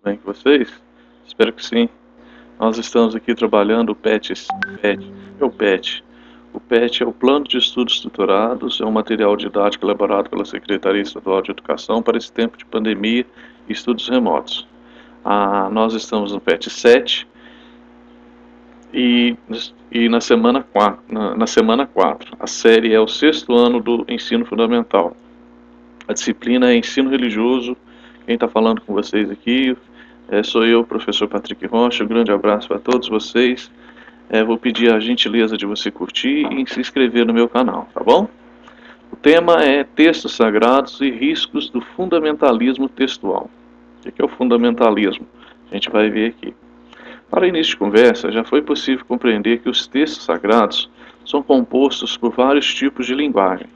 Bem com vocês? Espero que sim. Nós estamos aqui trabalhando o PET. É o PET. O PET é o Plano de Estudos Tutorados, é um material didático elaborado pela Secretaria Estadual de Educação para esse tempo de pandemia e estudos remotos. Nós estamos no PET 7 e na semana 4, na semana 4. A série é o 6º ano do ensino fundamental. A disciplina é ensino religioso. Quem está falando com vocês aqui sou eu, professor Patrick Rocha. Um grande abraço para todos vocês. Vou pedir a gentileza de você curtir e se inscrever no meu canal, tá bom? O tema é textos sagrados e riscos do fundamentalismo textual. O que é o fundamentalismo? A gente vai ver aqui. Para início de conversa, já foi possível compreender que os textos sagrados são compostos por vários tipos de linguagem.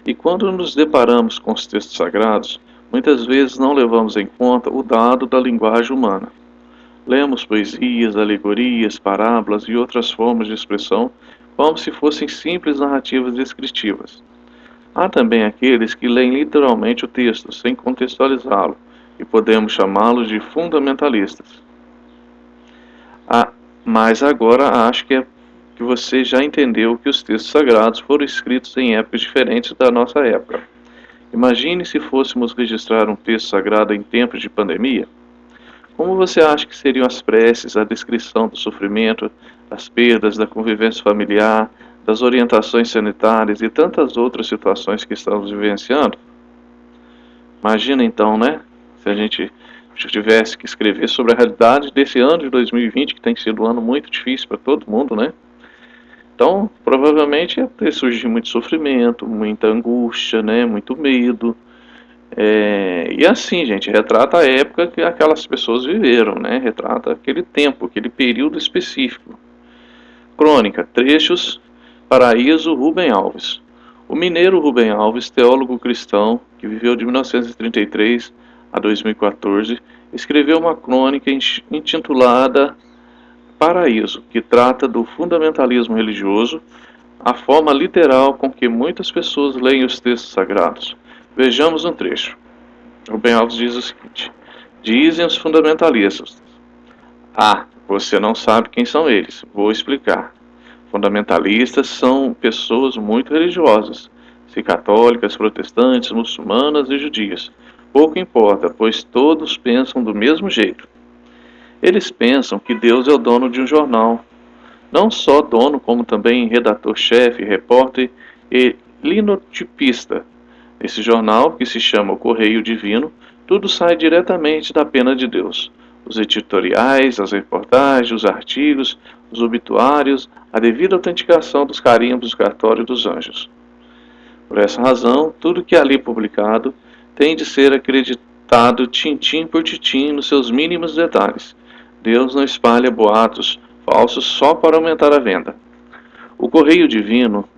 E quando nos deparamos com os textos sagrados, muitas vezes não levamos em conta o dado da linguagem humana. Lemos poesias, alegorias, parábolas e outras formas de expressão como se fossem simples narrativas descritivas. Há também aqueles que leem literalmente o texto, sem contextualizá-lo, e podemos chamá-los de fundamentalistas. Mas agora acho que você já entendeu que os textos sagrados foram escritos em épocas diferentes da nossa época. Imagine se fôssemos registrar um texto sagrado em tempos de pandemia. Como você acha que seriam as preces, a descrição do sofrimento, das perdas, da convivência familiar, das orientações sanitárias e tantas outras situações que estamos vivenciando? Imagina então, né? Se a gente tivesse que escrever sobre a realidade desse ano de 2020, que tem sido um ano muito difícil para todo mundo, né? Então, provavelmente ia ter surgido muito sofrimento, muita angústia, né? Muito medo. E assim, gente, retrata a época que aquelas pessoas viveram, né? Retrata aquele tempo, aquele período específico. Crônica, trechos, Paraíso, Rubem Alves. O mineiro Rubem Alves, teólogo cristão, que viveu de 1933 a 2014, escreveu uma crônica intitulada Paraíso, que trata do fundamentalismo religioso, a forma literal com que muitas pessoas leem os textos sagrados. Vejamos um trecho. Rubem Alves diz o seguinte: dizem os fundamentalistas. Você não sabe quem são eles. Vou explicar. Fundamentalistas são pessoas muito religiosas, se católicas, protestantes, muçulmanas e judias. Pouco importa, pois todos pensam do mesmo jeito. Eles pensam que Deus é o dono de um jornal. Não só dono, como também redator-chefe, repórter e linotipista. Nesse jornal, que se chama O Correio Divino, tudo sai diretamente da pena de Deus. Os editoriais, as reportagens, os artigos, os obituários, a devida autenticação dos carimbos do cartório dos anjos. Por essa razão, tudo que é ali publicado tem de ser acreditado tintim por tintim nos seus mínimos detalhes. Deus não espalha boatos falsos só para aumentar a venda. O Correio Divino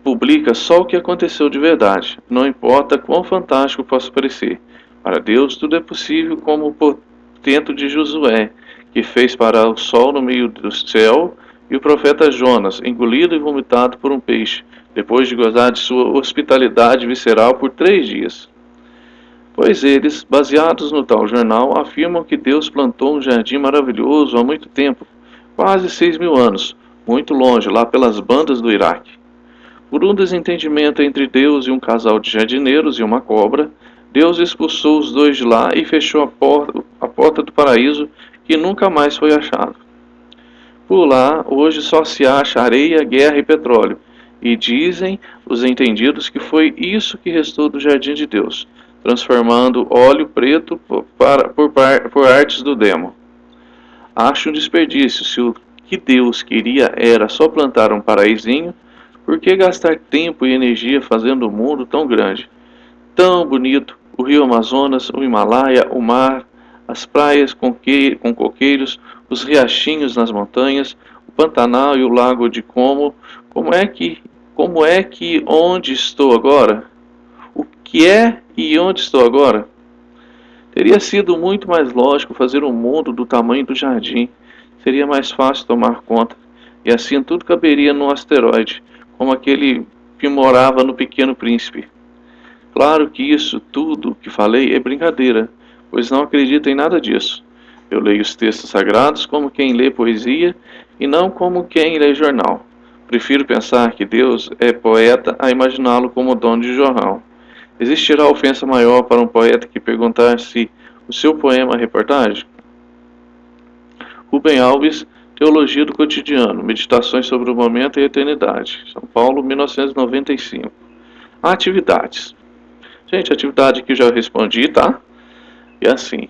publica só o que aconteceu de verdade, não importa quão fantástico possa parecer. Para Deus tudo é possível, como o portento de Josué, que fez parar o sol no meio do céu, e o profeta Jonas, engolido e vomitado por um peixe, depois de gozar de sua hospitalidade visceral por 3 dias. Pois eles, baseados no tal jornal, afirmam que Deus plantou um jardim maravilhoso há muito tempo, quase 6.000 anos, muito longe, lá pelas bandas do Iraque. Por um desentendimento entre Deus e um casal de jardineiros e uma cobra, Deus expulsou os dois de lá e fechou a porta do paraíso, que nunca mais foi achado. Por lá, hoje só se acha areia, guerra e petróleo, e dizem os entendidos que foi isso que restou do jardim de Deus, transformando óleo preto por artes do demo. Acho um desperdício. Se o que Deus queria era só plantar um paraízinho, por que gastar tempo e energia fazendo um mundo tão grande, tão bonito? O rio Amazonas, o Himalaia, o mar, as praias com coqueiros, os riachinhos nas montanhas, o Pantanal e o lago de Como. Como é que onde estou agora? O que é e onde estou agora? Teria sido muito mais lógico fazer um mundo do tamanho do jardim. Seria mais fácil tomar conta, e assim tudo caberia num asteroide, como aquele que morava no Pequeno Príncipe. Claro que isso tudo que falei é brincadeira, pois não acredito em nada disso. Eu leio os textos sagrados como quem lê poesia e não como quem lê jornal. Prefiro pensar que Deus é poeta a imaginá-lo como dono de jornal. Existirá ofensa maior para um poeta que perguntar se o seu poema é reportagem? Rubem Alves, Teologia do Cotidiano, Meditações sobre o Momento e a Eternidade, São Paulo, 1995. Atividades. Gente, atividade que eu já respondi, tá? E assim,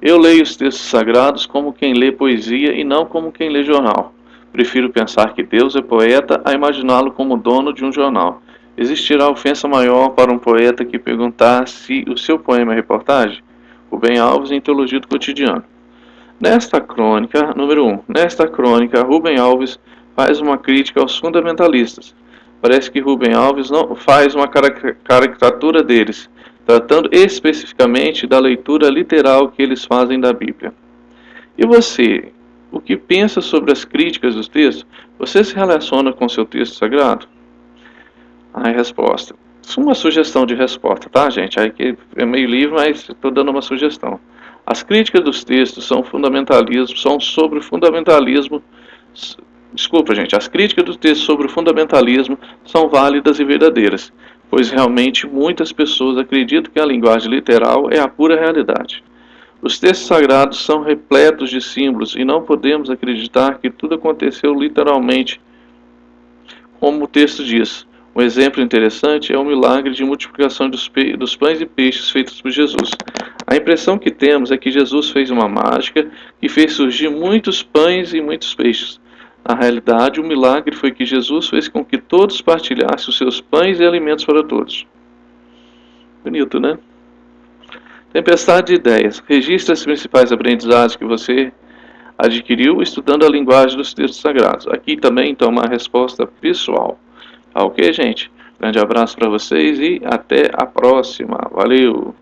eu leio os textos sagrados como quem lê poesia e não como quem lê jornal. Prefiro pensar que Deus é poeta a imaginá-lo como dono de um jornal. Existirá ofensa maior para um poeta que perguntar se o seu poema é reportagem? Rubem Alves, em Teologia do Cotidiano. Nesta crônica, número 1. Nesta crônica, Rubem Alves faz uma crítica aos fundamentalistas. Parece que Rubem Alves não faz uma caricatura deles, tratando especificamente da leitura literal que eles fazem da Bíblia. E você, o que pensa sobre as críticas dos textos? Você se relaciona com seu texto sagrado? A resposta. Isso é uma sugestão de resposta, tá, gente? Aí que é meio livre, mas estou dando uma sugestão. As críticas dos textos são fundamentalismo, são sobre o fundamentalismo. Desculpa, gente. As críticas dos textos sobre o fundamentalismo são válidas e verdadeiras, pois realmente muitas pessoas acreditam que a linguagem literal é a pura realidade. Os textos sagrados são repletos de símbolos e não podemos acreditar que tudo aconteceu literalmente, como o texto diz. Um exemplo interessante é o milagre de multiplicação dos pães e peixes feitos por Jesus. A impressão que temos é que Jesus fez uma mágica que fez surgir muitos pães e muitos peixes. Na realidade, o milagre foi que Jesus fez com que todos partilhassem os seus pães e alimentos para todos. Bonito, né? Tempestade de ideias. Registre as principais aprendizados que você adquiriu estudando a linguagem dos textos sagrados. Aqui também então uma resposta pessoal. Tá ok, gente? Grande abraço para vocês e até a próxima. Valeu!